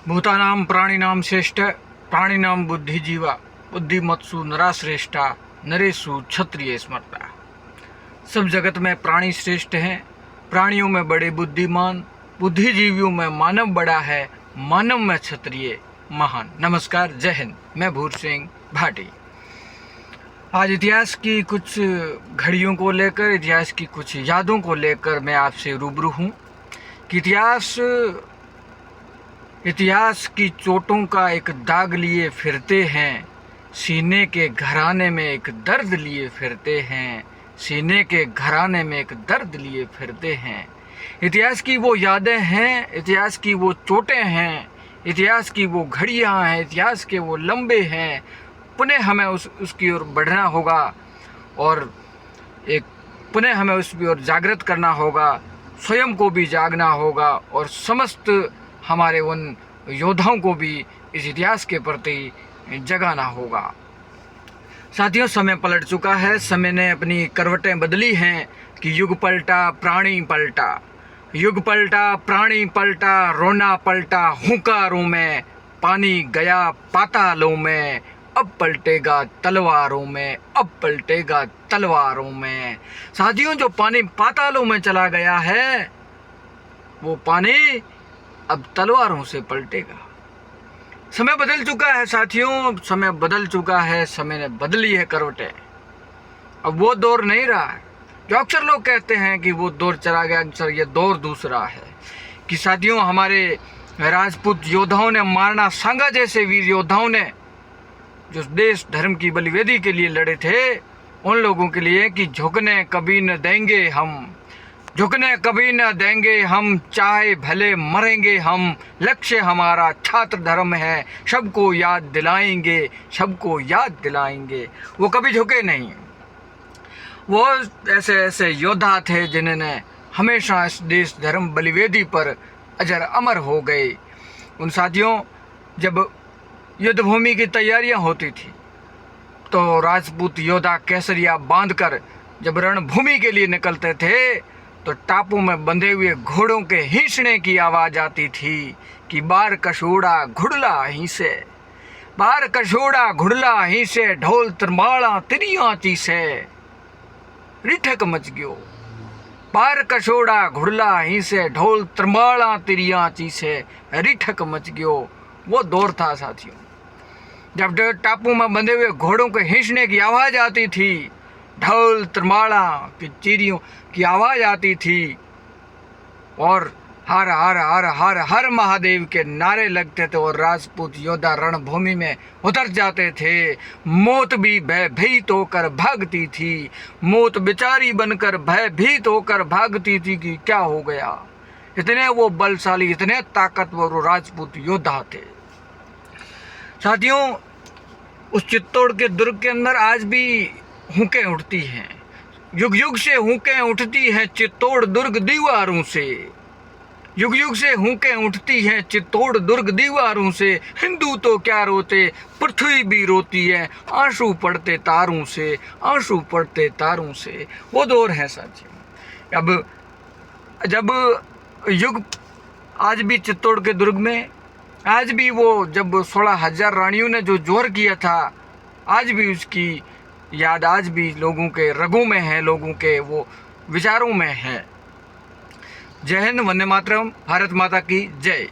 भूतानां प्राणिनां श्रेष्ठ प्राणिनां बुद्धिजीवा बुद्धिमत्सु नराश्रेष्ठा नरेषु क्षत्रिय स्मर्ता। सब जगत में प्राणी श्रेष्ठ हैं, प्राणियों में बड़े बुद्धिमान, बुद्धिजीवियों में मानव बड़ा है, मानव में क्षत्रिय महान। नमस्कार, जय हिंद। मैं भूर सिंह भाटी। आज इतिहास की कुछ घड़ियों को लेकर, इतिहास की कुछ यादों को लेकर मैं आपसे रूबरू हूँ कि इतिहास की चोटों का एक दाग लिए फिरते हैं, सीने के घराने में एक दर्द लिए फिरते हैं, सीने के घराने में एक दर्द लिए फिरते हैं। इतिहास की वो यादें हैं, इतिहास की वो चोटें हैं, इतिहास की वो घड़ियां हैं, इतिहास के वो लम्बे हैं। पुनः हमें उसकी ओर बढ़ना होगा और पुनः हमें उसकी ओर जागृत करना होगा, स्वयं को भी जागना होगा और समस्त हमारे उन योद्धाओं को भी इस इतिहास के प्रति जगाना होगा। साथियों, समय पलट चुका है, समय ने अपनी करवटें बदली हैं कि युग पलटा प्राणी पलटा, युग पलटा प्राणी पलटा, रोना पलटा हुंकारों में, पानी गया पातालों में, अब पलटेगा तलवारों में, अब पलटेगा तलवारों में। साथियों, जो पानी पातालों में चला गया है वो पानी अब तलवारों से पलटेगा। समय बदल चुका है साथियों, समय बदल चुका है, समय ने बदली है करवटें। अब वो दौर नहीं रहा है जो अक्सर लोग कहते हैं कि वो दौर चला गया। अक्सर ये दौर दूसरा है कि साथियों, हमारे राजपूत योद्धाओं ने, मारना सांगा जैसे वीर योद्धाओं ने जो देश धर्म की बलिवेदी के लिए लड़े थे, उन लोगों के लिए कि झुकने कभी न देंगे हम, झुकने कभी न देंगे हम, चाहे भले मरेंगे हम, लक्ष्य हमारा छात्र धर्म है, सबको याद दिलाएंगे, सबको याद दिलाएंगे। वो कभी झुके नहीं। वो ऐसे ऐसे योद्धा थे जिन्होंने हमेशा इस देश धर्म बलिवेदी पर अजर अमर हो गए। उन साथियों, जब युद्ध भूमि की तैयारियां होती थी तो राजपूत योद्धा केसरिया बांधकर जब रणभूमि के लिए निकलते थे तो टापू में बंधे हुए घोड़ों के हींचने की आवाज आती थी कि बार कशोड़ा घुड़ला ही से, बार कशोड़ा घुड़ला ही से, ढोल तरमाला तिरियां चीसे, रिठक मच गयो। बार कशोड़ा घुड़ला ही से, ढोल तरमाला तिरियां चीसे, रिठक मच गयो। वो दौर था साथियों, जब टापू में बंधे हुए घोड़ों के हींचने की आवाज आती थी, ढोल तरमाला की चीरियों की आवाज आती थी और हर हर हर हर हर महादेव के नारे लगते थे और राजपूत योद्धा रणभूमि में उतर जाते थे। मौत भी भयभीत होकर भागती थी, मौत बेचारी बनकर भयभीत होकर भागती थी कि क्या हो गया। इतने वो बलशाली, इतने ताकतवर वो राजपूत योद्धा थे साथियों। उस चित्तौड़ के दुर्ग के अंदर आज भी हुंकें उठती हैं, युग युग से हुंकें उठती हैं चित्तौड़ दुर्ग दीवारों से, युग युग से हुंकें उठती हैं चित्तौड़ दुर्ग दीवारों से। हिंदू तो क्या रोते, पृथ्वी भी रोती है, आंसू पड़ते तारों से, आंसू पड़ते तारों से। वो दौर है साथियों। अब जब युग आज भी चित्तौड़ के दुर्ग में, आज भी वो जब 16,000 रानियों ने जो जोर किया था, आज भी उसकी याद आज भी लोगों के रगों में है, लोगों के वो विचारों में है। जय हिंद, वंदे मातरम, भारत माता की जय।